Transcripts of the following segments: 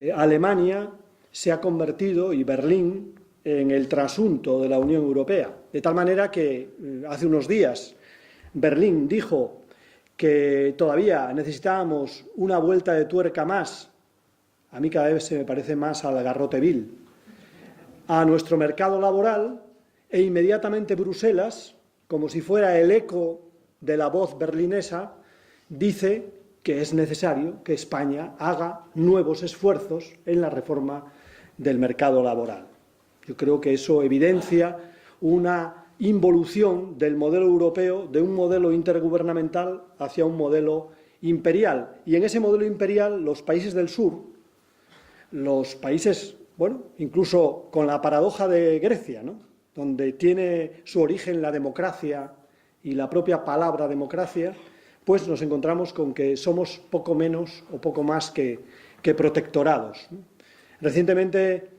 Alemania se ha convertido, y Berlín, en el trasunto de la Unión Europea. De tal manera que hace unos días Berlín dijo que todavía necesitábamos una vuelta de tuerca más, a mí cada vez se me parece más al garrote vil, a nuestro mercado laboral, e inmediatamente Bruselas, como si fuera el eco de la voz berlinesa, dice que es necesario que España haga nuevos esfuerzos en la reforma del mercado laboral. Yo creo que eso evidencia una involución del modelo europeo, de un modelo intergubernamental hacia un modelo imperial. Y en ese modelo imperial, los países del sur, los países, bueno, incluso con la paradoja de Grecia, ¿no?, donde tiene su origen la democracia y la propia palabra democracia, pues nos encontramos con que somos poco menos o poco más que protectorados. Recientemente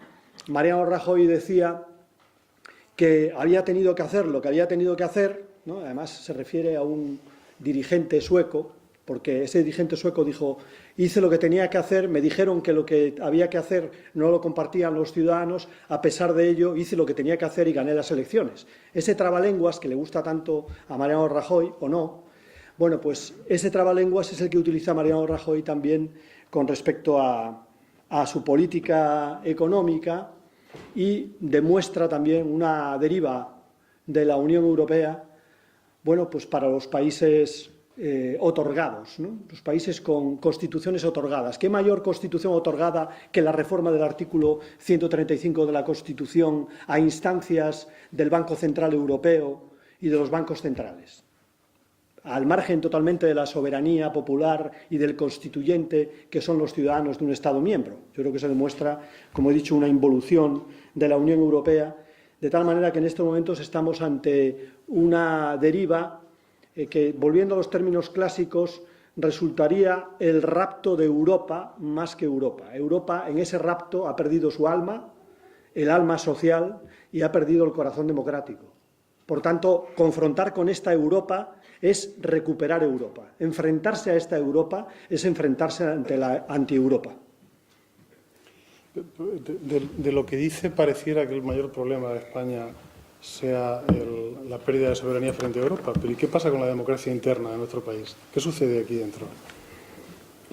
Mariano Rajoy decía que había tenido que hacer lo que había tenido que hacer, ¿no? Además se refiere a un dirigente sueco, porque ese dirigente sueco dijo: hice lo que tenía que hacer, me dijeron que lo que había que hacer no lo compartían los ciudadanos, a pesar de ello hice lo que tenía que hacer y gané las elecciones. Ese trabalenguas que le gusta tanto a Mariano Rajoy, o no, bueno, pues ese trabalenguas es el que utiliza Mariano Rajoy también con respecto a su política económica, y demuestra también una deriva de la Unión Europea, bueno, pues para los países otorgados, ¿no?, los países con constituciones otorgadas. ¿Qué mayor constitución otorgada que la reforma del artículo 135 de la Constitución a instancias del Banco Central Europeo y de los bancos centrales? Al margen totalmente de la soberanía popular y del constituyente que son los ciudadanos de un Estado miembro. Yo creo que eso demuestra, como he dicho, una involución de la Unión Europea, de tal manera que en estos momentos estamos ante una deriva que, volviendo a los términos clásicos, resultaría el rapto de Europa más que Europa. Europa, en ese rapto, ha perdido su alma, el alma social, y ha perdido el corazón democrático. Por tanto, confrontar con esta Europa es recuperar Europa. Enfrentarse a esta Europa es enfrentarse ante la anti-Europa. De lo que dice, pareciera que el mayor problema de España sea la pérdida de soberanía frente a Europa. Pero ¿y qué pasa con la democracia interna de nuestro país? ¿Qué sucede aquí dentro?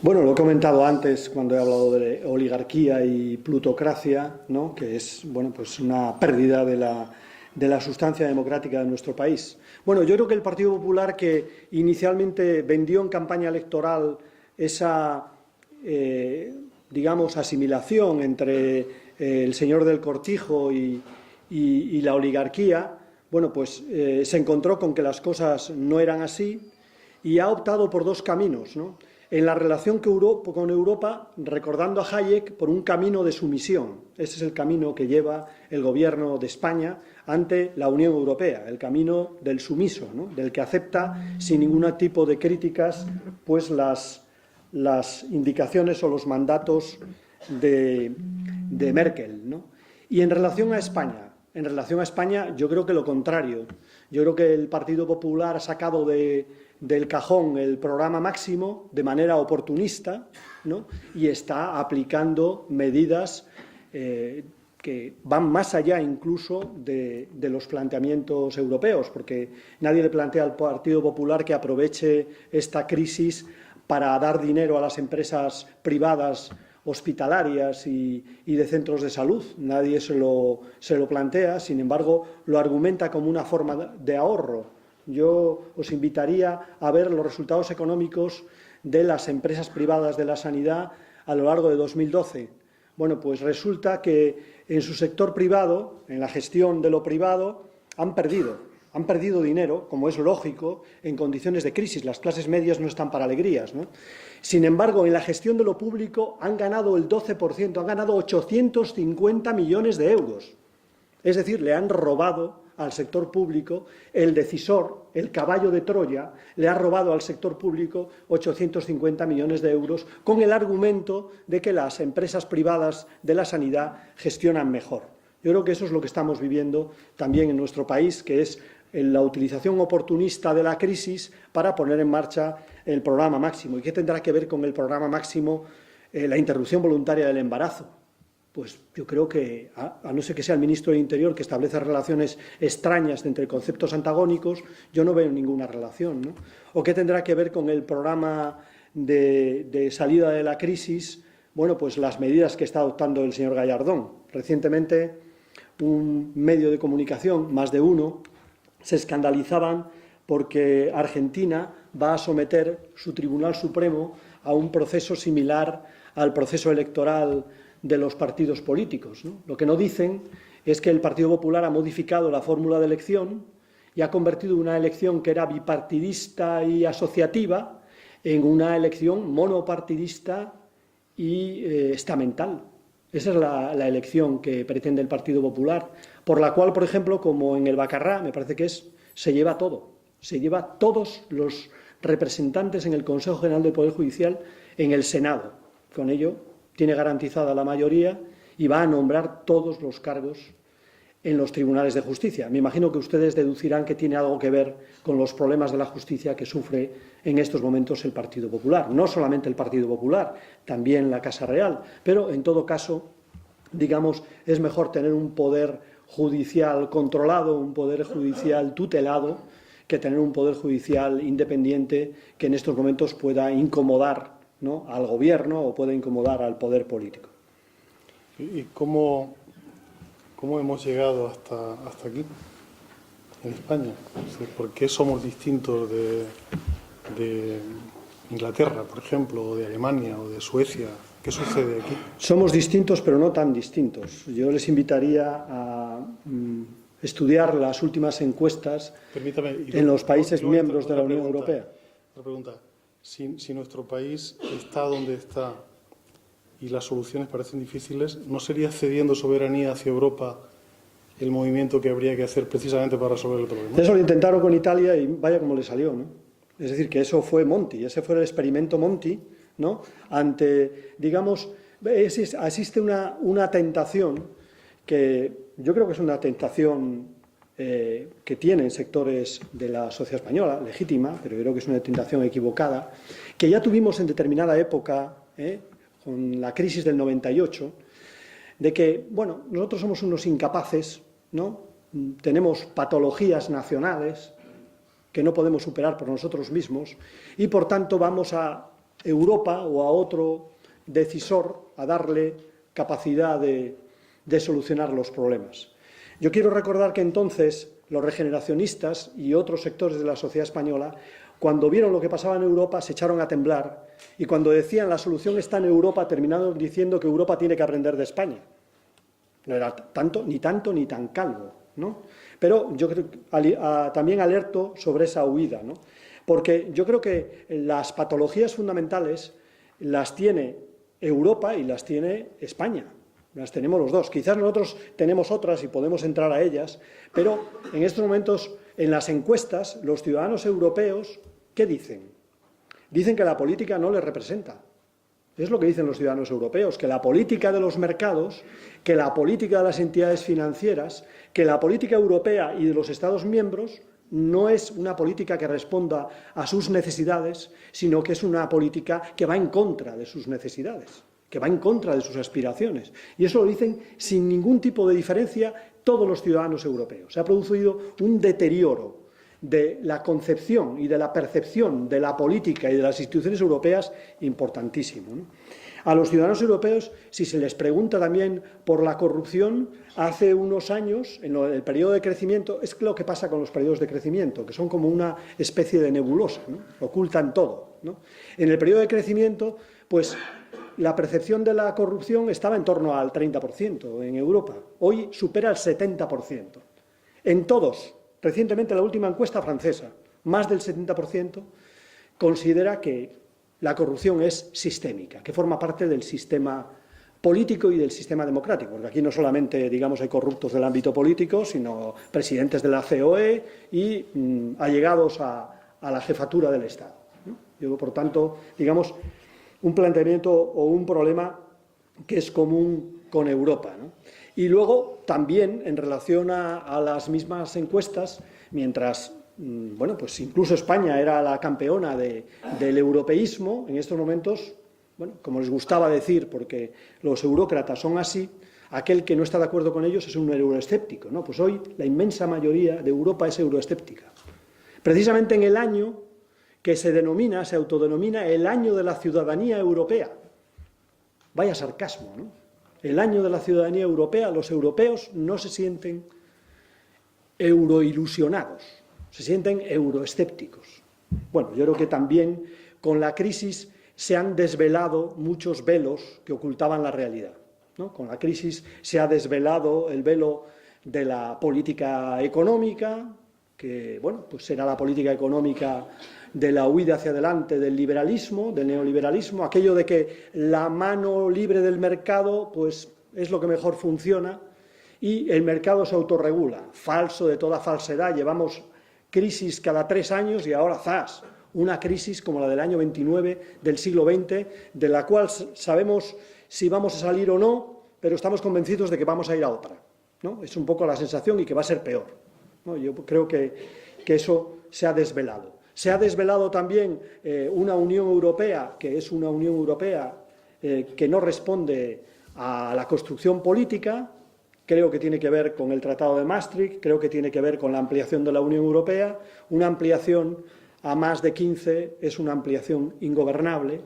Bueno, lo he comentado antes cuando he hablado de oligarquía y plutocracia, ¿no?, que es, bueno, pues una pérdida de la sustancia democrática de nuestro país. Bueno, yo creo que el Partido Popular, que inicialmente vendió en campaña electoral esa, digamos, asimilación entre el señor del Cortijo y la oligarquía, bueno, pues se encontró con que las cosas no eran así y ha optado por dos caminos, ¿no?, en la relación con Europa, recordando a Hayek, por un camino de sumisión. Ese es el camino que lleva el Gobierno de España ante la Unión Europea, el camino del sumiso, ¿no?, del que acepta sin ningún tipo de críticas pues las indicaciones o los mandatos de Merkel, ¿no? Y en relación a España, yo creo que lo contrario. Yo creo que el Partido Popular ha sacado del cajón el programa máximo de manera oportunista, ¿no?, y está aplicando medidas que van más allá incluso de los planteamientos europeos, porque nadie le plantea al Partido Popular que aproveche esta crisis para dar dinero a las empresas privadas hospitalarias y de centros de salud. Nadie se lo plantea, sin embargo, lo argumenta como una forma de ahorro. Yo os invitaría a ver los resultados económicos de las empresas privadas de la sanidad a lo largo de 2012. Bueno, pues resulta que en su sector privado, en la gestión de lo privado, han perdido dinero, como es lógico, en condiciones de crisis. Las clases medias no están para alegrías, ¿no? Sin embargo, en la gestión de lo público han ganado el 12%, han ganado 850 millones de euros. Es decir, le han robado al sector público, el decisor, el caballo de Troya, le ha robado al sector público 850 millones de euros con el argumento de que las empresas privadas de la sanidad gestionan mejor. Yo creo que eso es lo que estamos viviendo también en nuestro país, que es la utilización oportunista de la crisis para poner en marcha el programa máximo. ¿Y qué tendrá que ver con el programa máximo la interrupción voluntaria del embarazo. Pues yo creo que, a no ser que sea el ministro de Interior que establece relaciones extrañas entre conceptos antagónicos, yo no veo ninguna relación, ¿no? ¿O qué tendrá que ver con el programa de salida de la crisis? Bueno, pues las medidas que está adoptando el señor Gallardón. Recientemente, un medio de comunicación, más de uno, se escandalizaban porque Argentina va a someter su Tribunal Supremo a un proceso similar al proceso electoral de los partidos políticos, ¿no? Lo que no dicen es que el Partido Popular ha modificado la fórmula de elección y ha convertido una elección que era bipartidista y asociativa en una elección monopartidista y estamental. Esa es la elección que pretende el Partido Popular, por la cual, por ejemplo, como en el Bacarrá, me parece que se lleva todo, se lleva todos los representantes en el Consejo General del Poder Judicial en el Senado. Con ello tiene garantizada la mayoría y va a nombrar todos los cargos en los tribunales de justicia. Me imagino que ustedes deducirán que tiene algo que ver con los problemas de la justicia que sufre en estos momentos el Partido Popular. No solamente el Partido Popular, también la Casa Real, pero en todo caso, digamos, es mejor tener un poder judicial controlado, un poder judicial tutelado, que tener un poder judicial independiente que en estos momentos pueda incomodar, ¿no?, al gobierno o pueda incomodar al poder político. ¿Y cómo hemos llegado hasta aquí, en España? ¿Por qué somos distintos de Inglaterra, por ejemplo, o de Alemania o de Suecia? ¿Qué sucede aquí? Somos distintos, pero no tan distintos. Yo les invitaría a estudiar las últimas encuestas en los países miembros de la Unión Europea. Otra pregunta. Si nuestro país está donde está y las soluciones parecen difíciles, ¿no sería cediendo soberanía hacia Europa el movimiento que habría que hacer precisamente para resolver el problema? Eso lo intentaron con Italia y vaya como le salió, ¿no? Es decir, que eso fue Monti, ese fue el experimento Monti, ¿no? Ante, digamos, existe una tentación que yo creo que es una tentación que tienen sectores de la sociedad española, legítima, pero yo creo que es una tentación equivocada, que ya tuvimos en determinada época, con la crisis del 98, de que, bueno, nosotros somos unos incapaces, ¿no? Tenemos patologías nacionales que no podemos superar por nosotros mismos y, por tanto, vamos a Europa o a otro decisor a darle capacidad de solucionar los problemas. Yo quiero recordar que entonces los regeneracionistas y otros sectores de la sociedad española, cuando vieron lo que pasaba en Europa, se echaron a temblar y cuando decían la solución está en Europa, terminaron diciendo que Europa tiene que aprender de España. No era tanto ni tan calvo, ¿no? Pero yo creo también alerto sobre esa huida, ¿no? Porque yo creo que las patologías fundamentales las tiene Europa y las tiene España. Las tenemos los dos. Quizás nosotros tenemos otras y podemos entrar a ellas, pero en estos momentos, en las encuestas, los ciudadanos europeos, ¿qué dicen? Dicen que la política no les representa. Es lo que dicen los ciudadanos europeos, que la política de los mercados, que la política de las entidades financieras, que la política europea y de los Estados miembros no es una política que responda a sus necesidades, sino que es una política que va en contra de sus necesidades, que va en contra de sus aspiraciones. Y eso lo dicen sin ningún tipo de diferencia todos los ciudadanos europeos. Se ha producido un deterioro de la concepción y de la percepción de la política y de las instituciones europeas importantísimo, ¿no? A los ciudadanos europeos, si se les pregunta también por la corrupción, hace unos años, en el periodo de crecimiento, es lo que pasa con los periodos de crecimiento, que son como una especie de nebulosa, ¿no? Ocultan todo, ¿no? En el periodo de crecimiento, pues la percepción de la corrupción estaba en torno al 30% en Europa. Hoy supera el 70%. En todos, recientemente la última encuesta francesa, más del 70% considera que la corrupción es sistémica, que forma parte del sistema político y del sistema democrático, porque aquí no solamente, digamos, hay corruptos del ámbito político, sino presidentes de la COE y allegados a la jefatura del Estado, ¿no? Yo, por tanto, digamos, un planteamiento o un problema que es común con Europa, ¿no? Y luego, también, en relación a las mismas encuestas, mientras, bueno, pues incluso España era la campeona del europeísmo, en estos momentos bueno, como les gustaba decir, porque los eurócratas son así, aquel que no está de acuerdo con ellos es un euroescéptico, ¿no? Pues hoy la inmensa mayoría de Europa es euroescéptica. Precisamente en el año que se autodenomina el año de la ciudadanía europea. Vaya sarcasmo, ¿no? El año de la ciudadanía europea, los europeos no se sienten euroilusionados, se sienten euroescépticos. Bueno, yo creo que también con la crisis se han desvelado muchos velos que ocultaban la realidad, ¿no? Con la crisis se ha desvelado el velo de la política económica, que, bueno, pues será la política económica de la huida hacia adelante del liberalismo, del neoliberalismo, aquello de que la mano libre del mercado pues es lo que mejor funciona y el mercado se autorregula. Falso de toda falsedad, llevamos crisis cada 3 años y ahora ¡zas! Una crisis como la del año 29 del siglo XX, de la cual sabemos si vamos a salir o no, pero estamos convencidos de que vamos a ir a otra, ¿no? Es un poco la sensación y que va a ser peor, ¿no? Yo creo que eso se ha desvelado. Se ha desvelado también una Unión Europea, que es una Unión Europea que no responde a la construcción política. Creo que tiene que ver con el Tratado de Maastricht, creo que tiene que ver con la ampliación de la Unión Europea. Una ampliación a más de 15 es una ampliación ingobernable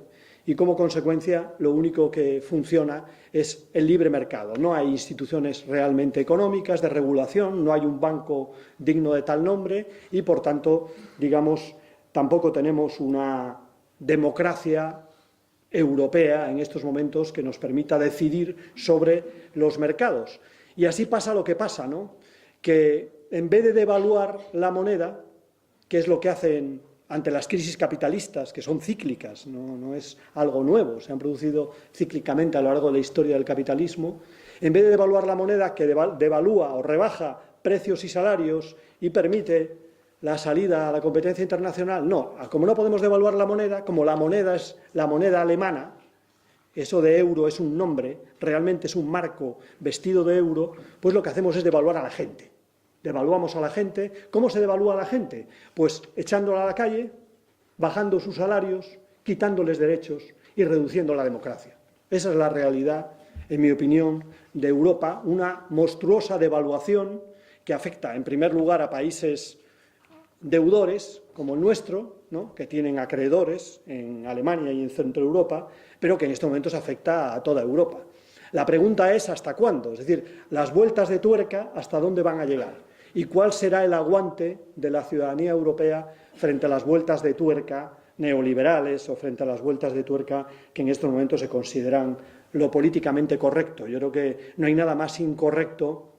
y, como consecuencia, lo único que funciona es el libre mercado. No hay instituciones realmente económicas de regulación, no hay un banco digno de tal nombre y, por tanto, digamos, tampoco tenemos una democracia europea en estos momentos que nos permita decidir sobre los mercados. Y así pasa lo que pasa, ¿no? Que en vez de devaluar la moneda, que es lo que hacen ante las crisis capitalistas, que son cíclicas, no es algo nuevo, se han producido cíclicamente a lo largo de la historia del capitalismo, en vez de devaluar la moneda, que devalúa o rebaja precios y salarios y permite la salida a la competencia internacional, no, como no podemos devaluar la moneda, como la moneda es la moneda alemana, eso de euro es un nombre, realmente es un marco vestido de euro, pues lo que hacemos es devaluar a la gente. Devaluamos a la gente. ¿Cómo se devalúa a la gente? Pues echándola a la calle, bajando sus salarios, quitándoles derechos y reduciendo la democracia. Esa es la realidad, en mi opinión, de Europa, una monstruosa devaluación que afecta, en primer lugar, a países deudores como el nuestro, ¿no?, que tienen acreedores en Alemania y en Centro Europa, pero que en estos momentos afecta a toda Europa. La pregunta es ¿hasta cuándo? Es decir, las vueltas de tuerca, ¿hasta dónde van a llegar? ¿Y cuál será el aguante de la ciudadanía europea frente a las vueltas de tuerca neoliberales o frente a las vueltas de tuerca que en estos momentos se consideran lo políticamente correcto? Yo creo que no hay nada más incorrecto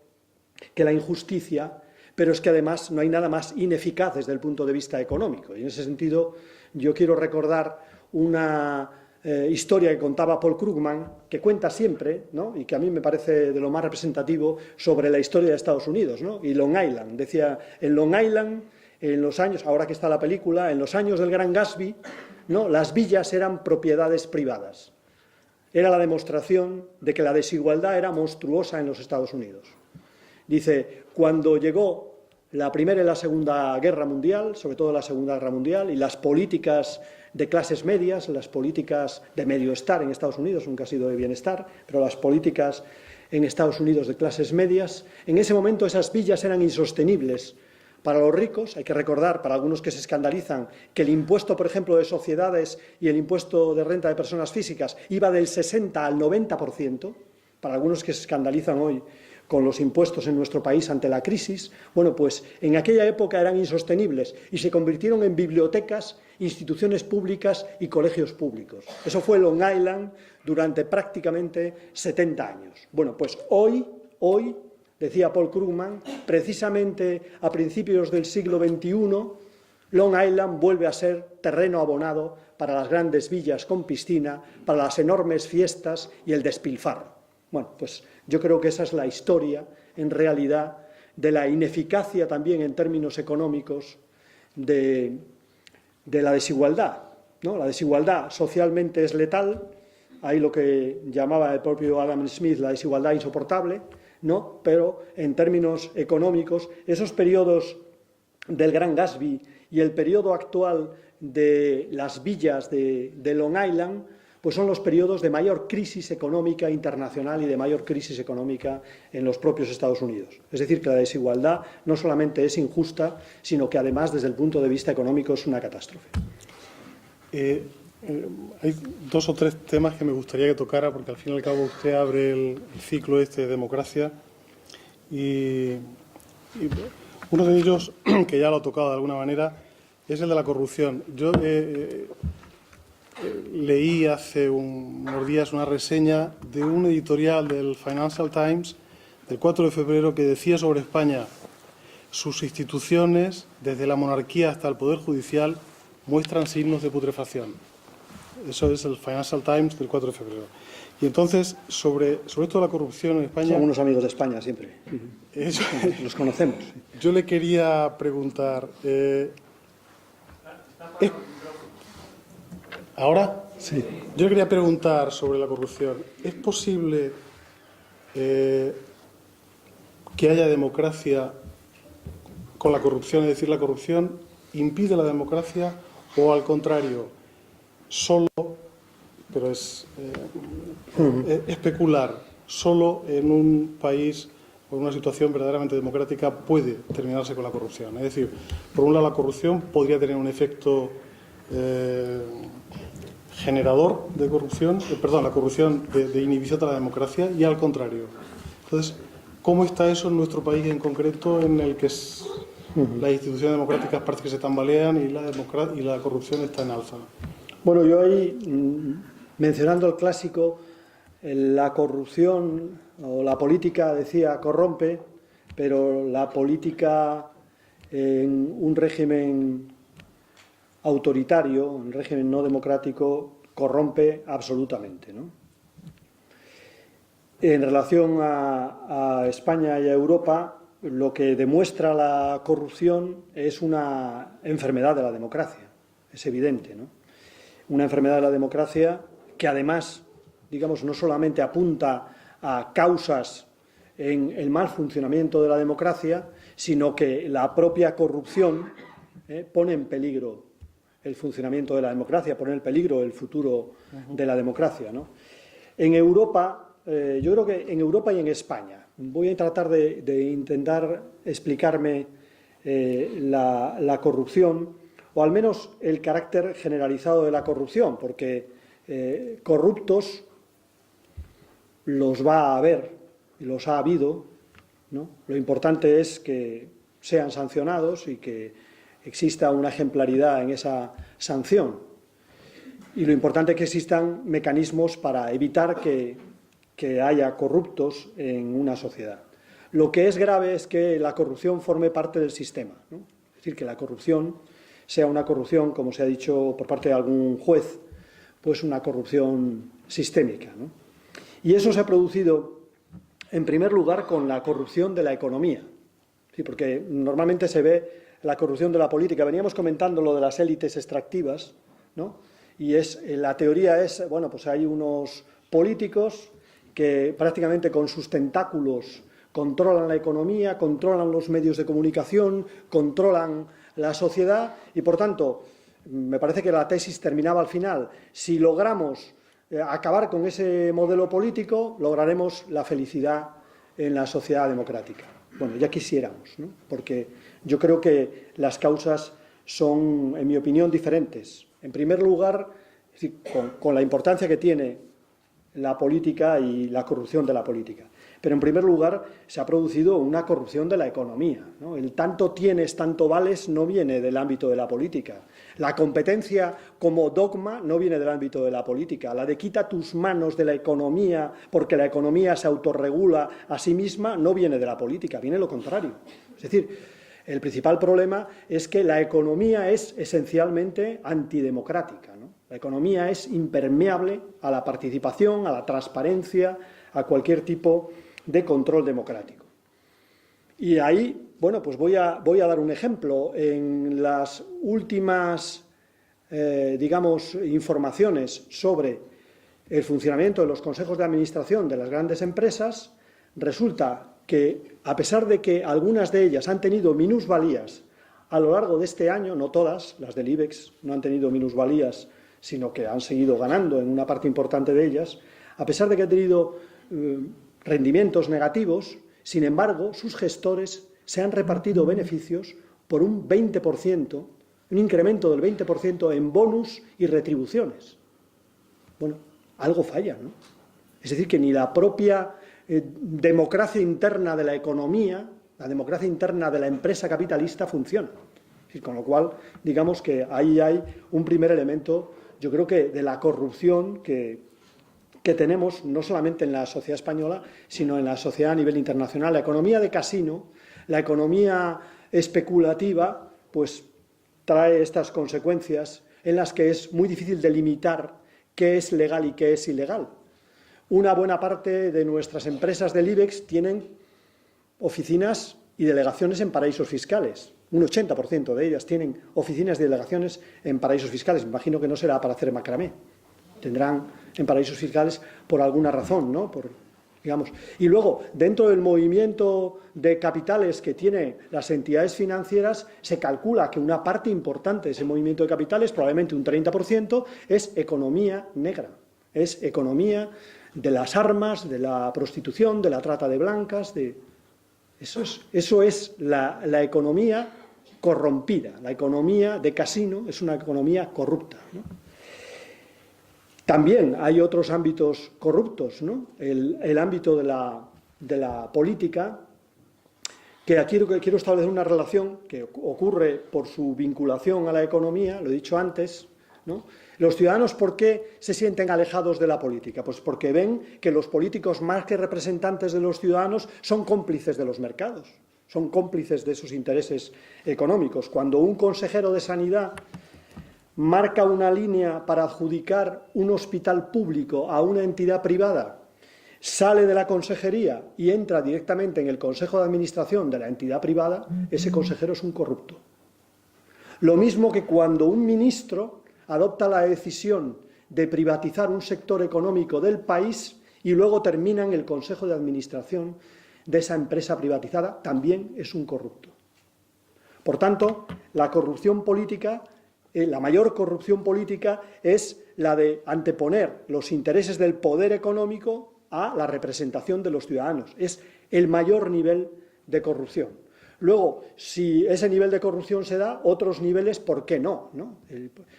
que la injusticia, pero es que además no hay nada más ineficaz desde el punto de vista económico. Y en ese sentido yo quiero recordar una historia que contaba Paul Krugman, que cuenta siempre, ¿no?, y que a mí me parece de lo más representativo sobre la historia de Estados Unidos, ¿no? Y Long Island. Decía, en Long Island, en los años, ahora que está la película, en los años del Gran Gatsby, ¿no?, las villas eran propiedades privadas. Era la demostración de que la desigualdad era monstruosa en los Estados Unidos. Dice, cuando llegó la Primera y la Segunda Guerra Mundial, sobre todo la Segunda Guerra Mundial, y las políticas de clases medias, las políticas de medioestar en Estados Unidos, nunca ha sido de bienestar, pero las políticas en Estados Unidos de clases medias, en ese momento esas villas eran insostenibles para los ricos. Hay que recordar, para algunos que se escandalizan, que el impuesto, por ejemplo, de sociedades y el impuesto de renta de personas físicas iba del 60 al 90%, para algunos que se escandalizan hoy con los impuestos en nuestro país ante la crisis. Bueno, pues en aquella época eran insostenibles y se convirtieron en bibliotecas, instituciones públicas y colegios públicos. Eso fue Long Island durante prácticamente 70 años. Bueno, pues hoy, decía Paul Krugman, precisamente a principios del siglo XXI, Long Island vuelve a ser terreno abonado para las grandes villas con piscina, para las enormes fiestas y el despilfarro. Bueno, pues yo creo que esa es la historia, en realidad, de la ineficacia también en términos económicos de la desigualdad, ¿no? La desigualdad socialmente es letal, hay lo que llamaba el propio Adam Smith la desigualdad insoportable, ¿no? Pero en términos económicos, esos periodos del Gran Gatsby y el periodo actual de las villas de Long Island, pues son los periodos de mayor crisis económica internacional y de mayor crisis económica en los propios Estados Unidos. Es decir, que la desigualdad no solamente es injusta, sino que además, desde el punto de vista económico, es una catástrofe. Hay 2 o 3 temas que me gustaría que tocara, porque al fin y al cabo usted abre el ciclo de democracia y uno de ellos, que ya lo ha tocado de alguna manera, es el de la corrupción. Yo leí hace unos días una reseña de un editorial del Financial Times del 4 de febrero que decía sobre España: sus instituciones, desde la monarquía hasta el Poder Judicial, muestran signos de putrefacción. Eso es el Financial Times del 4 de febrero. Y entonces, sobre esto de la corrupción en España... Son unos amigos de España siempre. Los conocemos. Yo le quería preguntar... ¿Ahora? Sí. Yo le quería preguntar sobre la corrupción. ¿Es posible que haya democracia con la corrupción? Es decir, ¿la corrupción impide la democracia o, al contrario, solo, pero es especular, solo en un país o en una situación verdaderamente democrática puede terminarse con la corrupción? Es decir, por un lado, la corrupción podría tener un efecto generador de corrupción, la corrupción de inhibición de la democracia, y al contrario. Entonces, ¿cómo está eso en nuestro país en concreto, en el que las instituciones democráticas parece que se tambalean y la corrupción está en alza? Bueno, yo ahí, mencionando el clásico, la corrupción o la política, decía, corrompe, pero la política en un régimen autoritario, un régimen no democrático, corrompe absolutamente, ¿no? En relación a España y a Europa, lo que demuestra la corrupción es una enfermedad de la democracia, es evidente, ¿no? Una enfermedad de la democracia que además, digamos, no solamente apunta a causas en el mal funcionamiento de la democracia, sino que la propia corrupción pone en peligro el funcionamiento de la democracia, pone en peligro el futuro de la democracia, ¿no? En Europa, yo creo que en Europa y en España, voy a tratar de intentar explicarme la corrupción, o al menos el carácter generalizado de la corrupción, porque corruptos los va a haber y los ha habido, ¿no? Lo importante es que sean sancionados y que exista una ejemplaridad en esa sanción. Y lo importante es que existan mecanismos para evitar que haya corruptos en una sociedad. Lo que es grave es que la corrupción forme parte del sistema, ¿no? Es decir, que la corrupción sea una corrupción, como se ha dicho por parte de algún juez, pues una corrupción sistémica, ¿no? Y eso se ha producido, en primer lugar, con la corrupción de la economía. Sí, porque normalmente se ve la corrupción de la política. Veníamos comentando lo de las élites extractivas, ¿no? Y la teoría es, bueno, pues hay unos políticos que prácticamente con sus tentáculos controlan la economía, controlan los medios de comunicación, controlan la sociedad y, por tanto, me parece que la tesis terminaba al final: si logramos acabar con ese modelo político, lograremos la felicidad en la sociedad democrática. Bueno, ya quisiéramos, ¿no? Porque yo creo que las causas son, en mi opinión, diferentes. En primer lugar, es decir, con la importancia que tiene la política y la corrupción de la política. Pero en primer lugar se ha producido una corrupción de la economía, ¿no? El tanto tienes, tanto vales no viene del ámbito de la política. La competencia como dogma no viene del ámbito de la política. La de quita tus manos de la economía porque la economía se autorregula a sí misma no viene de la política, viene lo contrario. Es decir, el principal problema es que la economía es esencialmente antidemocrática, ¿no? La economía es impermeable a la participación, a la transparencia, a cualquier tipo de control democrático. Y ahí, bueno, pues voy a dar un ejemplo. En las últimas, digamos, informaciones sobre el funcionamiento de los consejos de administración de las grandes empresas, resulta que, a pesar de que algunas de ellas han tenido minusvalías a lo largo de este año, no todas, las del IBEX no han tenido minusvalías, sino que han seguido ganando en una parte importante de ellas, a pesar de que ha tenido rendimientos negativos, sin embargo, sus gestores se han repartido beneficios por un 20%, un incremento del 20% en bonus y retribuciones. Bueno, algo falla, ¿no? Es decir, que ni la propia democracia interna de la economía, la democracia interna de la empresa capitalista funciona. Con lo cual, digamos que ahí hay un primer elemento, yo creo que de la corrupción que tenemos no solamente en la sociedad española, sino en la sociedad a nivel internacional. La economía de casino, la economía especulativa, pues trae estas consecuencias en las que es muy difícil delimitar qué es legal y qué es ilegal. Una buena parte de nuestras empresas del IBEX tienen oficinas y delegaciones en paraísos fiscales. Un 80% de ellas tienen oficinas y delegaciones en paraísos fiscales. Me imagino que no será para hacer macramé. Tendrán en paraísos fiscales por alguna razón, ¿no? Digamos. Y luego, dentro del movimiento de capitales que tienen las entidades financieras, se calcula que una parte importante de ese movimiento de capitales, probablemente un 30%, es economía negra. Es economía de las armas, de la prostitución, de la trata de blancas, Eso es la economía corrompida. La economía de casino es una economía corrupta, ¿no? También hay otros ámbitos corruptos, ¿no? El ámbito de la política, que aquí quiero establecer una relación que ocurre por su vinculación a la economía, lo he dicho antes, ¿no? Los ciudadanos, ¿por qué se sienten alejados de la política? Pues porque ven que los políticos, más que representantes de los ciudadanos, son cómplices de los mercados, son cómplices de sus intereses económicos. Cuando un consejero de Sanidad marca una línea para adjudicar un hospital público a una entidad privada, sale de la consejería y entra directamente en el consejo de administración de la entidad privada, ese consejero es un corrupto. Lo mismo que cuando un ministro adopta la decisión de privatizar un sector económico del país y luego termina en el consejo de administración de esa empresa privatizada, también es un corrupto. Por tanto, la corrupción política, la mayor corrupción política es la de anteponer los intereses del poder económico a la representación de los ciudadanos. Es el mayor nivel de corrupción. Luego, si ese nivel de corrupción se da, otros niveles, ¿por qué no?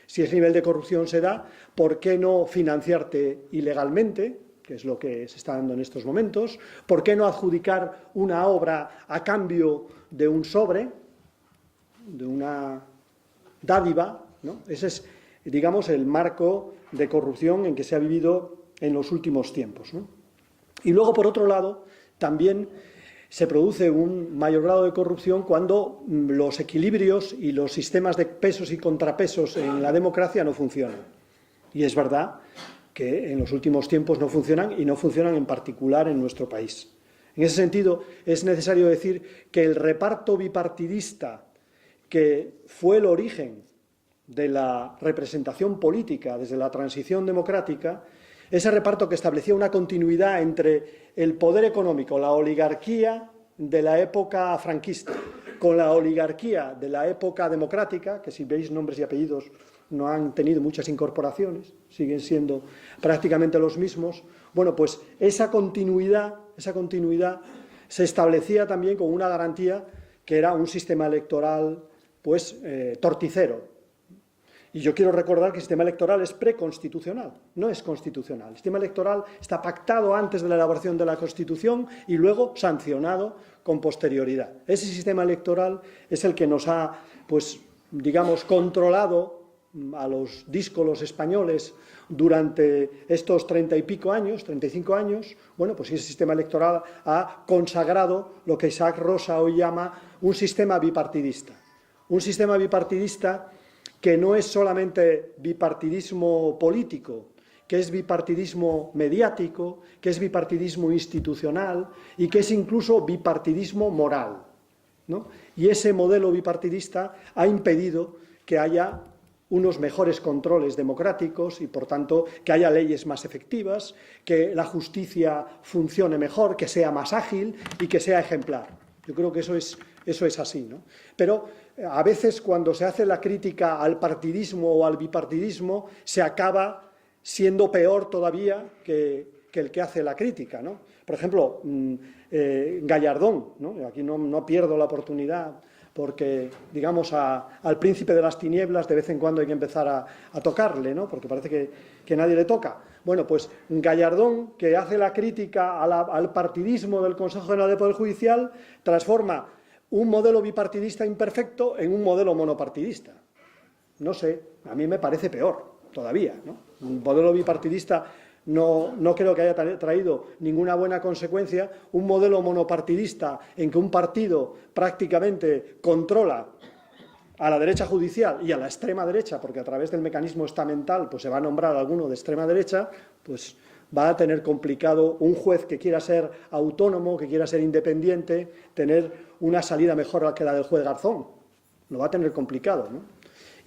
Si ese nivel de corrupción se da, ¿por qué no financiarte ilegalmente? Que es lo que se está dando en estos momentos. ¿Por qué no adjudicar una obra a cambio de un sobre, de una dádiva, ¿no? Ese es, digamos, el marco de corrupción en que se ha vivido en los últimos tiempos, ¿no? Y luego, por otro lado, también se produce un mayor grado de corrupción cuando los equilibrios y los sistemas de pesos y contrapesos en la democracia no funcionan. Y es verdad que en los últimos tiempos no funcionan, y no funcionan en particular en nuestro país. En ese sentido, es necesario decir que el reparto bipartidista, que fue el origen de la representación política desde la transición democrática, ese reparto que establecía una continuidad entre el poder económico, la oligarquía de la época franquista, con la oligarquía de la época democrática, que si veis nombres y apellidos no han tenido muchas incorporaciones, siguen siendo prácticamente los mismos. Bueno, pues esa continuidad se establecía también con una garantía que era un sistema electoral pues torticero. Y yo quiero recordar que el sistema electoral es preconstitucional, no es constitucional. El sistema electoral está pactado antes de la elaboración de la Constitución y luego sancionado con posterioridad. Ese sistema electoral es el que nos ha, pues, digamos, controlado a los díscolos españoles durante estos 30 y pico años, 35 años. Bueno, pues ese sistema electoral ha consagrado lo que Isaac Rosa hoy llama un sistema bipartidista. Un sistema bipartidista que no es solamente bipartidismo político, que es bipartidismo mediático, que es bipartidismo institucional y que es incluso bipartidismo moral, ¿no? Y ese modelo bipartidista ha impedido que haya unos mejores controles democráticos y, por tanto, que haya leyes más efectivas, que la justicia funcione mejor, que sea más ágil y que sea ejemplar. Yo creo que eso es así, ¿no? Pero a veces cuando se hace la crítica al partidismo o al bipartidismo, se acaba siendo peor todavía que el que hace la crítica, ¿no? Por ejemplo, Gallardón, ¿no? Aquí no pierdo la oportunidad porque, digamos, al príncipe de las tinieblas de vez en cuando hay que empezar a tocarle, ¿no? Porque parece que nadie le toca. Bueno, pues Gallardón, que hace la crítica al partidismo del Consejo General del Poder Judicial, transforma un modelo bipartidista imperfecto en un modelo monopartidista. No sé, a mí me parece peor todavía, ¿no? Un modelo bipartidista no creo que haya traído ninguna buena consecuencia. Un modelo monopartidista en que un partido prácticamente controla a la derecha judicial y a la extrema derecha, porque a través del mecanismo estamental pues se va a nombrar alguno de extrema derecha, pues va a tener complicado un juez que quiera ser autónomo, que quiera ser independiente, tener una salida mejor que la del juez Garzón. Lo va a tener complicado, ¿no?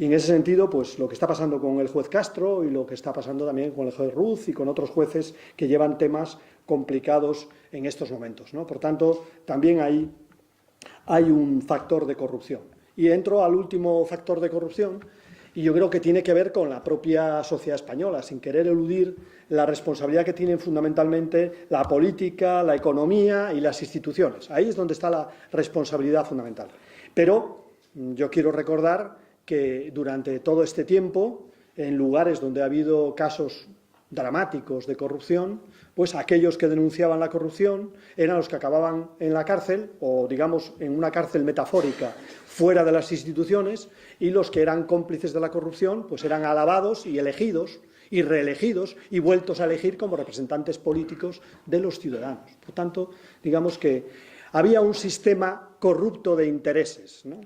Y en ese sentido, pues lo que está pasando con el juez Castro y lo que está pasando también con el juez Ruz y con otros jueces que llevan temas complicados en estos momentos, ¿no? Por tanto, también hay un factor de corrupción. Y entro al último factor de corrupción, y yo creo que tiene que ver con la propia sociedad española, sin querer eludir la responsabilidad que tienen fundamentalmente la política, la economía y las instituciones. Ahí es donde está la responsabilidad fundamental. Pero yo quiero recordar que durante todo este tiempo, en lugares donde ha habido casos dramáticos de corrupción, pues aquellos que denunciaban la corrupción eran los que acababan en la cárcel, o digamos en una cárcel metafórica fuera de las instituciones, y los que eran cómplices de la corrupción pues eran alabados y elegidos y reelegidos y vueltos a elegir como representantes políticos de los ciudadanos. Por tanto, digamos que había un sistema corrupto de intereses, ¿no?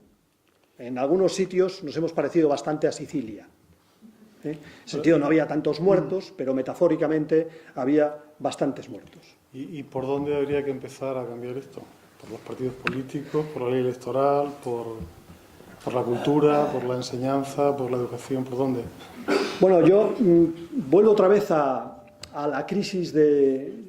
En algunos sitios nos hemos parecido bastante a Sicilia. En ese sentido no había tantos muertos, pero metafóricamente había bastantes muertos. ¿Y por dónde habría que empezar a cambiar esto? ¿Por los partidos políticos, por la ley electoral, por la cultura, por la enseñanza, por la educación? ¿Por dónde? Bueno, yo vuelvo otra vez a la crisis del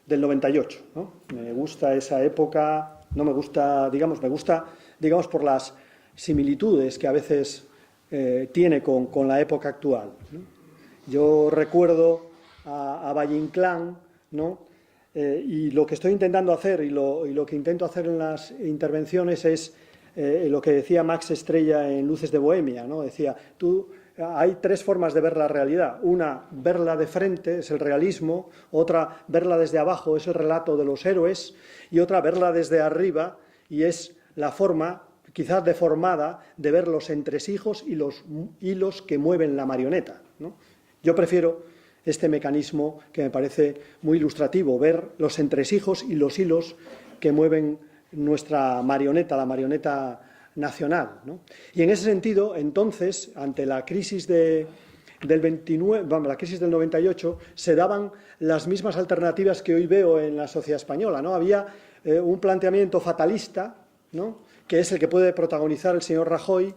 98, ¿no? Me gusta esa época, no me gusta, digamos, me gusta, digamos, por las similitudes que a veces tiene con la época actual, ¿no? Yo recuerdo a Valle Inclán, ¿no? Y lo que estoy intentando hacer y lo que intento hacer en las intervenciones es lo que decía Max Estrella en Luces de Bohemia, ¿no? Decía, hay tres formas de ver la realidad. Una, verla de frente, es el realismo; otra, verla desde abajo, es el relato de los héroes; y otra, verla desde arriba, y es la forma quizás deformada de ver los entresijos y los hilos que mueven la marioneta, ¿no? Yo prefiero este mecanismo, que me parece muy ilustrativo, ver los entresijos y los hilos que mueven nuestra marioneta, la marioneta nacional, ¿no? Y en ese sentido, entonces, ante la crisis del 98, se daban las mismas alternativas que hoy veo en la sociedad española, ¿no? Había un planteamiento fatalista, ¿no?, que es el que puede protagonizar el señor Rajoy,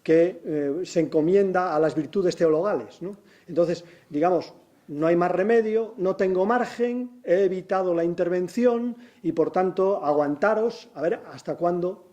que se encomienda a las virtudes teologales, ¿no? Entonces, digamos, no hay más remedio, no tengo margen, he evitado la intervención y, por tanto, aguantaros, a ver hasta cuándo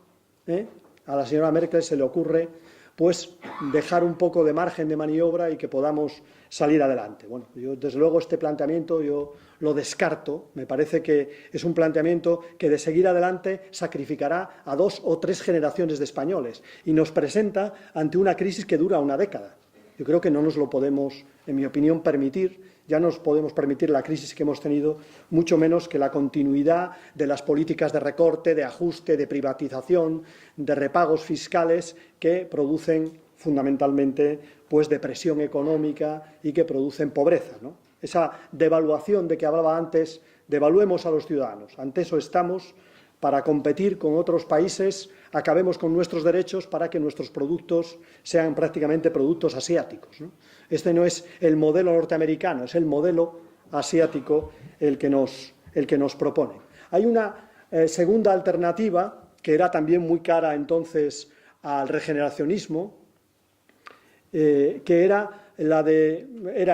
a la señora Merkel se le ocurre pues dejar un poco de margen de maniobra y que podamos salir adelante. Bueno, yo desde luego este planteamiento yo lo descarto. Me parece que es un planteamiento que de seguir adelante sacrificará a 2 o 3 generaciones de españoles y nos presenta ante una crisis que dura una década. Yo creo que no nos lo podemos, en mi opinión, permitir. Ya nos podemos permitir la crisis que hemos tenido, mucho menos que la continuidad de las políticas de recorte, de ajuste, de privatización, de repagos fiscales que producen fundamentalmente pues depresión económica y que producen pobreza, ¿no? Esa devaluación de que hablaba antes, devaluemos a los ciudadanos. Ante eso estamos, para competir con otros países, acabemos con nuestros derechos para que nuestros productos sean prácticamente productos asiáticos, ¿no? Este no es el modelo norteamericano, es el modelo asiático el que nos propone. Hay una segunda alternativa, que era también muy cara entonces al regeneracionismo, que era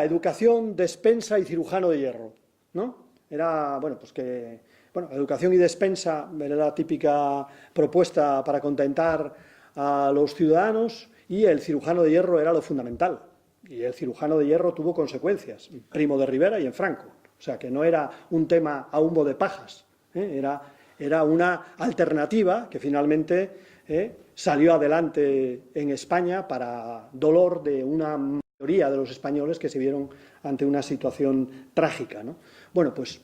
educación, despensa y cirujano de hierro, ¿no? Era, bueno, pues que, bueno, educación y despensa era la típica propuesta para contentar a los ciudadanos, y el cirujano de hierro era lo fundamental. Y el cirujano de hierro tuvo consecuencias, Primo de Rivera y en Franco. O sea, que no era un tema a humo de pajas, era una alternativa que finalmente salió adelante en España para dolor de una mayoría de los españoles que se vieron ante una situación trágica, ¿no? Bueno, pues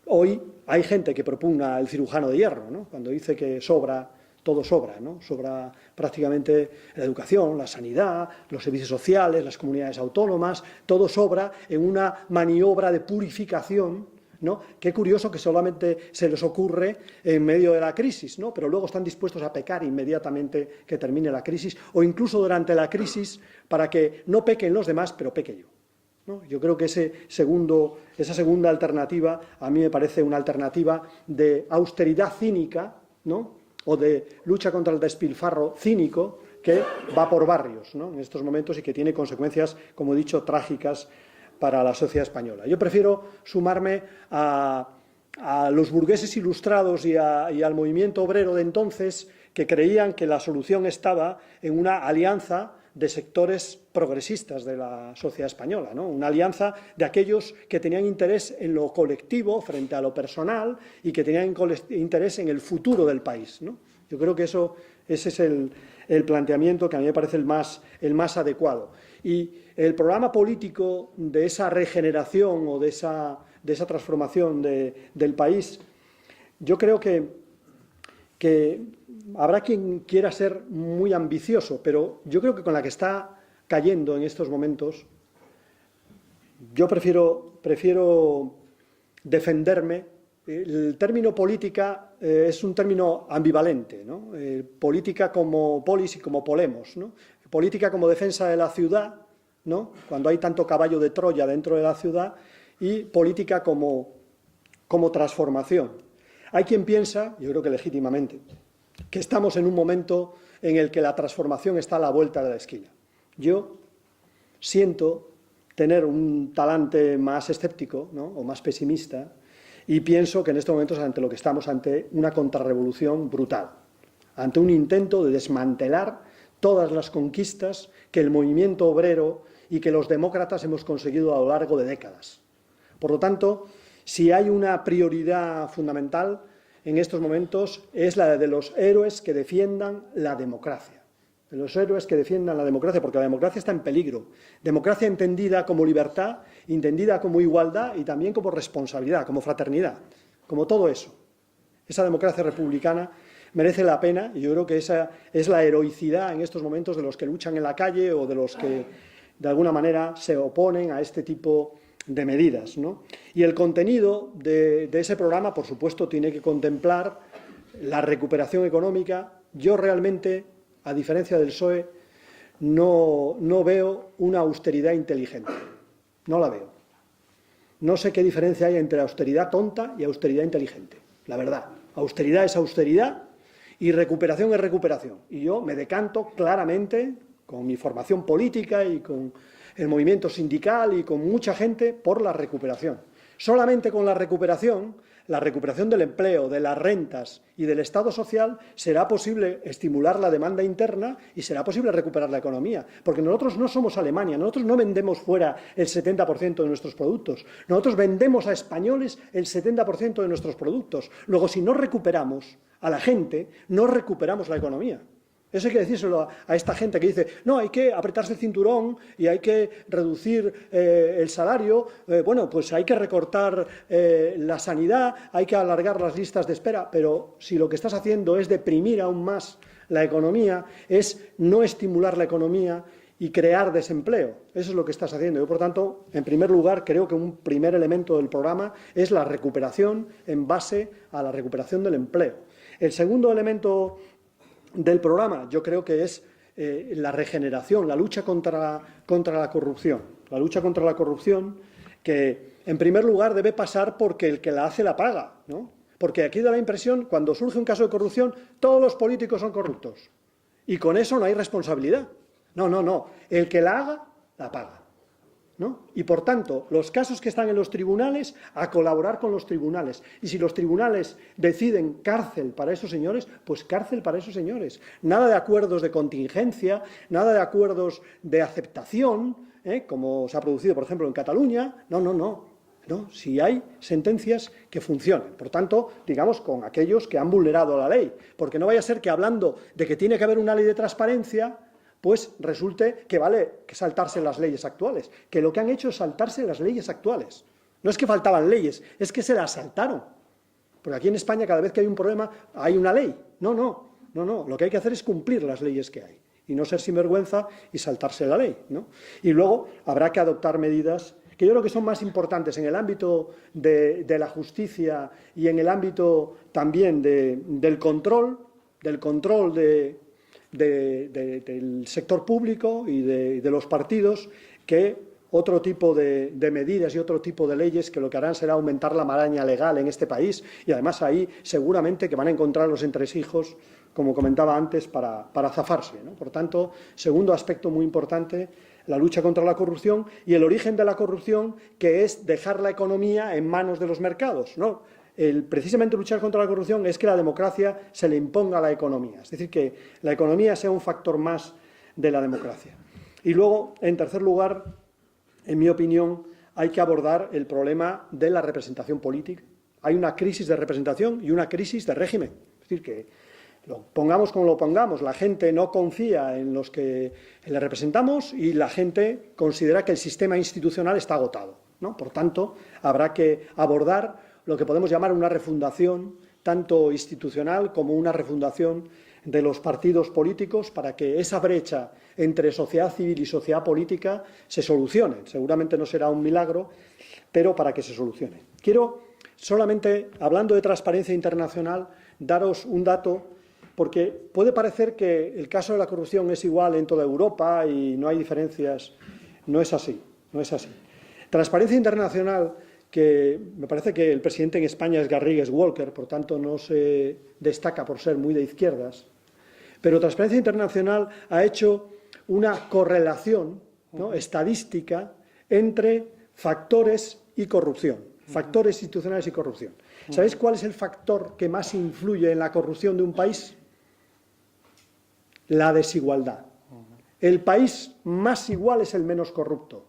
hoy hay gente que propugna el cirujano de hierro, ¿no? Cuando dice que sobra, todo sobra, ¿no? Sobra prácticamente la educación, la sanidad, los servicios sociales, las comunidades autónomas, todo sobra en una maniobra de purificación, ¿no? Qué curioso que solamente se les ocurre en medio de la crisis, ¿no? Pero luego están dispuestos a pecar inmediatamente que termine la crisis, o incluso durante la crisis, para que no pequen los demás, pero peque yo, ¿no? Yo creo que esa segunda alternativa a mí me parece una alternativa de austeridad cínica, ¿no? O de lucha contra el despilfarro cínico, que va por barrios, ¿no? En estos momentos, y que tiene consecuencias, como he dicho, trágicas para la sociedad española. Yo prefiero sumarme a los burgueses ilustrados y al movimiento obrero de entonces, que creían que la solución estaba en una alianza de sectores progresistas de la sociedad española, ¿no? Una alianza de aquellos que tenían interés en lo colectivo frente a lo personal y que tenían interés en el futuro del país, ¿no? Yo creo que ese es el planteamiento que a mí me parece el más adecuado. Y el programa político de esa regeneración o de esa transformación del país, yo creo que habrá quien quiera ser muy ambicioso, pero yo creo que con la que está cayendo en estos momentos, yo prefiero defenderme. El término política es un término ambivalente, ¿no? Política como polis y como polemos, ¿no? Política como defensa de la ciudad, ¿no? Cuando hay tanto caballo de Troya dentro de la ciudad, y política como transformación. Hay quien piensa, yo creo que legítimamente, que estamos en un momento en el que la transformación está a la vuelta de la esquina. Yo siento tener un talante más escéptico, ¿no? O más pesimista, y pienso que en estos momentos estamos ante una contrarrevolución brutal, ante un intento de desmantelar todas las conquistas que el movimiento obrero y que los demócratas hemos conseguido a lo largo de décadas. Por lo tanto, si hay una prioridad fundamental en estos momentos, es la de los héroes que defiendan la democracia. De los héroes que defiendan la democracia, porque la democracia está en peligro. Democracia entendida como libertad, entendida como igualdad y también como responsabilidad, como fraternidad, como todo eso. Esa democracia republicana merece la pena, y yo creo que esa es la heroicidad en estos momentos de los que luchan en la calle o de los que de alguna manera se oponen a este tipo de medidas, ¿no? Y el contenido de ese programa, por supuesto, tiene que contemplar la recuperación económica. Yo realmente, a diferencia del PSOE, no veo una austeridad inteligente. No la veo. No sé qué diferencia hay entre austeridad tonta y austeridad inteligente. La verdad, austeridad es austeridad y recuperación es recuperación. Y yo me decanto claramente, con mi formación política y con el movimiento sindical y con mucha gente, por la recuperación. Solamente con la recuperación del empleo, de las rentas y del Estado social, será posible estimular la demanda interna y será posible recuperar la economía. Porque nosotros no somos Alemania, nosotros no vendemos fuera el 70% de nuestros productos. Nosotros vendemos a españoles el 70% de nuestros productos. Luego, si no recuperamos a la gente, no recuperamos la economía. Eso hay que decírselo a esta gente que dice, no, hay que apretarse el cinturón y hay que reducir el salario, bueno, pues hay que recortar la sanidad, hay que alargar las listas de espera, pero si lo que estás haciendo es deprimir aún más la economía, es no estimular la economía y crear desempleo. Eso es lo que estás haciendo. Yo, por tanto, en primer lugar, creo que un primer elemento del programa es la recuperación en base a la recuperación del empleo. El segundo elemento del programa, yo creo que es la regeneración, la lucha contra la corrupción. La lucha contra la corrupción que, en primer lugar, debe pasar porque el que la hace la paga, ¿no? Porque aquí da la impresión, cuando surge un caso de corrupción, todos los políticos son corruptos. Y con eso no hay responsabilidad. No. El que la haga, la paga. ¿no? Y por tanto, los casos que están en los tribunales, a colaborar con los tribunales. Y si los tribunales deciden cárcel para esos señores, pues cárcel para esos señores. Nada de acuerdos de contingencia, nada de acuerdos de aceptación, como se ha producido, por ejemplo, en Cataluña. No, no, no. No, si hay sentencias que funcionen. Por tanto, digamos, con aquellos que han vulnerado la ley. Porque no vaya a ser que hablando de que tiene que haber una ley de transparencia, pues resulte que vale que saltarse las leyes actuales, que lo que han hecho es saltarse las leyes actuales. No es que faltaban leyes, es que se las saltaron. Porque aquí en España cada vez que hay un problema hay una ley. No, lo que hay que hacer es cumplir las leyes que hay y no ser sinvergüenza y saltarse la ley, ¿no? Y luego habrá que adoptar medidas que yo creo que son más importantes en el ámbito de la justicia y en el ámbito también del control del sector público y de los partidos, que otro tipo de medidas y otro tipo de leyes que lo que harán será aumentar la maraña legal en este país, y además ahí seguramente que van a encontrar los entresijos, como comentaba antes, para zafarse, ¿no? Por tanto, segundo aspecto muy importante, la lucha contra la corrupción y el origen de la corrupción, que es dejar la economía en manos de los mercados, ¿no? Precisamente luchar contra la corrupción es que la democracia se le imponga a la economía, es decir, que la economía sea un factor más de la democracia. Y luego, en tercer lugar, en mi opinión, hay que abordar el problema de la representación política. Hay una crisis de representación y una crisis de régimen. Es decir, que lo pongamos como lo pongamos, la gente no confía en los que le representamos y la gente considera que el sistema institucional está agotado, ¿no? Por tanto, habrá que abordar lo que podemos llamar una refundación, tanto institucional como una refundación de los partidos políticos, para que esa brecha entre sociedad civil y sociedad política se solucione. Seguramente no será un milagro, pero para que se solucione. Quiero solamente, hablando de transparencia internacional, daros un dato, porque puede parecer que el caso de la corrupción es igual en toda Europa y no hay diferencias. No es así, no es así. Transparencia internacional, que me parece que el presidente en España es Garrigues Walker, por tanto no se destaca por ser muy de izquierdas, pero Transparencia Internacional ha hecho una correlación, ¿no?, estadística entre factores y corrupción, factores institucionales y corrupción. ¿Sabéis cuál es el factor que más influye en la corrupción de un país? La desigualdad. El país más igual es el menos corrupto.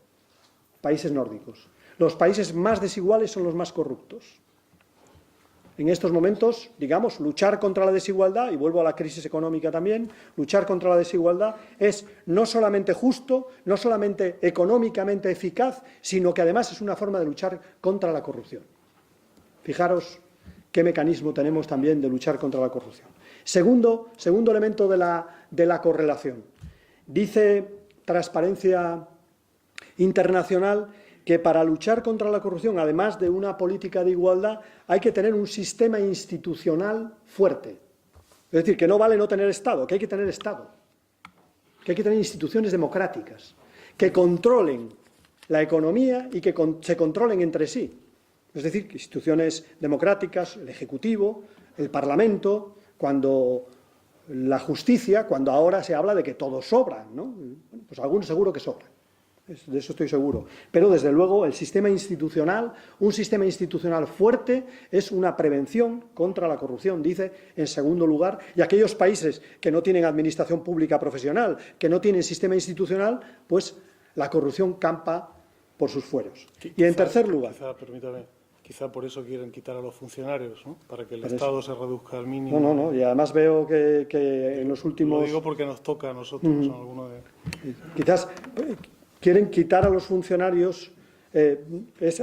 Países nórdicos. Los países más desiguales son los más corruptos. En estos momentos, digamos, luchar contra la desigualdad, y vuelvo a la crisis económica también, luchar contra la desigualdad es no solamente justo, no solamente económicamente eficaz, sino que además es una forma de luchar contra la corrupción. Fijaros qué mecanismo tenemos también de luchar contra la corrupción. Segundo elemento de la correlación. Dice Transparencia Internacional que para luchar contra la corrupción, además de una política de igualdad, hay que tener un sistema institucional fuerte. Es decir, que no vale no tener Estado, que hay que tener Estado, que hay que tener instituciones democráticas, que controlen la economía y que se controlen entre sí. Es decir, que instituciones democráticas, el Ejecutivo, el Parlamento, cuando la justicia, cuando ahora se habla de que todos sobran, ¿no? Pues algunos seguro que sobran. De eso estoy seguro. Pero, desde luego, el sistema institucional, un sistema institucional fuerte, es una prevención contra la corrupción, dice, en segundo lugar. Y aquellos países que no tienen administración pública profesional, que no tienen sistema institucional, pues la corrupción campa por sus fueros. Y en tercer lugar... Quizá por eso quieren quitar a los funcionarios, ¿no? Para que el Estado se reduzca al mínimo. No. Y además veo que en los últimos... Lo digo porque nos toca a nosotros. Alguno de... Quizás... Quieren quitar a los funcionarios.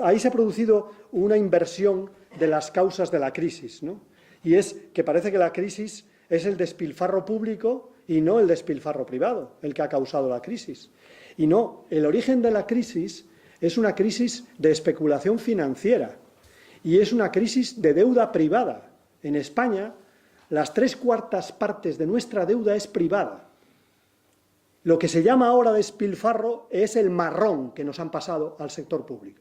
Ahí se ha producido una inversión de las causas de la crisis, ¿no? Y es que parece que la crisis es el despilfarro público y no el despilfarro privado el que ha causado la crisis. Y no, el origen de la crisis es una crisis de especulación financiera y es una crisis de deuda privada. En España, las 3/4 partes de nuestra deuda es privada. Lo que se llama ahora despilfarro es el marrón que nos han pasado al sector público.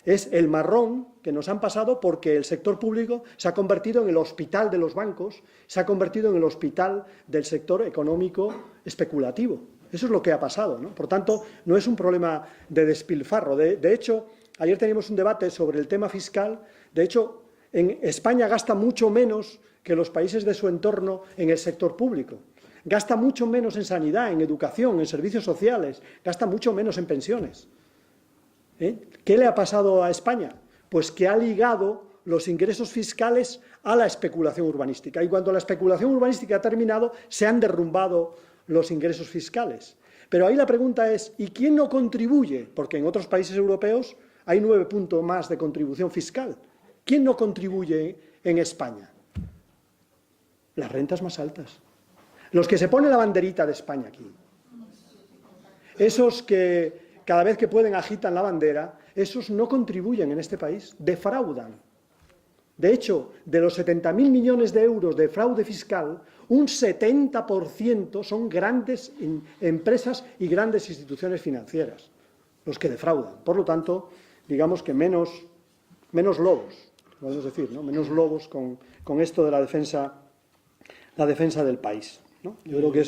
Es el marrón que nos han pasado porque el sector público se ha convertido en el hospital de los bancos, se ha convertido en el hospital del sector económico especulativo. Eso es lo que ha pasado, ¿no? Por tanto, no es un problema de despilfarro. De hecho, ayer teníamos un debate sobre el tema fiscal. De hecho, en España gasta mucho menos que los países de su entorno en el sector público. Gasta mucho menos en sanidad, en educación, en servicios sociales, gasta mucho menos en pensiones. ¿Qué le ha pasado a España? Pues que ha ligado los ingresos fiscales a la especulación urbanística. Y cuando la especulación urbanística ha terminado, se han derrumbado los ingresos fiscales. Pero ahí la pregunta es, ¿y quién no contribuye? Porque en otros países europeos hay 9 puntos más de contribución fiscal. ¿Quién no contribuye en España? Las rentas más altas. Los que se ponen la banderita de España aquí. Esos que cada vez que pueden agitan la bandera, esos no contribuyen en este país, defraudan. De hecho, de los 70.000 millones de euros de fraude fiscal, un 70% son grandes empresas y grandes instituciones financieras los que defraudan. Por lo tanto, digamos que menos lobos, podemos decir, ¿no? Menos lobos con esto de la defensa del país, ¿no? Yo creo que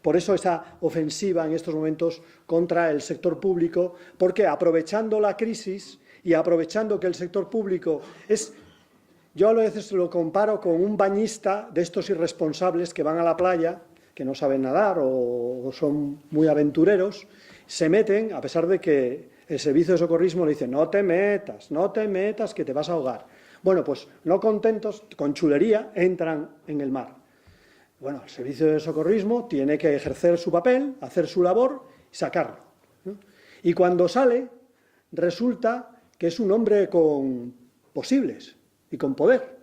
por eso esa ofensiva en estos momentos contra el sector público, porque aprovechando la crisis y aprovechando que el sector público es... Yo a veces lo comparo con un bañista de estos irresponsables que van a la playa, que no saben nadar o son muy aventureros, se meten, a pesar de que el servicio de socorrismo le dice no te metas, que te vas a ahogar. Bueno, pues no contentos, con chulería, entran en el mar. Bueno, el servicio de socorrismo tiene que ejercer su papel, hacer su labor y sacarlo, ¿no? Y cuando sale, resulta que es un hombre con posibles y con poder.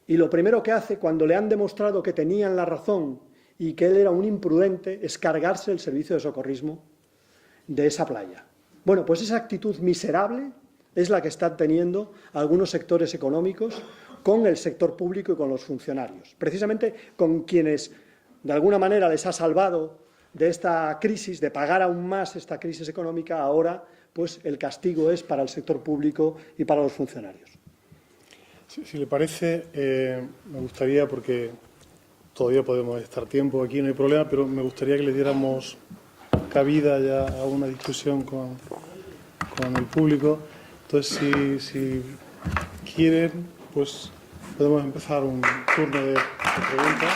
Y lo primero que hace, cuando le han demostrado que tenían la razón y que él era un imprudente, es cargarse el servicio de socorrismo de esa playa. Bueno, pues esa actitud miserable es la que están teniendo algunos sectores económicos con el sector público y con los funcionarios. Precisamente con quienes, de alguna manera, les ha salvado de esta crisis, de pagar aún más esta crisis económica, ahora pues el castigo es para el sector público y para los funcionarios. Si le parece, me gustaría, porque todavía podemos estar tiempo aquí, no hay problema, pero me gustaría que le diéramos cabida ya a una discusión con el público. Entonces, si quieren, pues podemos empezar un turno de preguntas.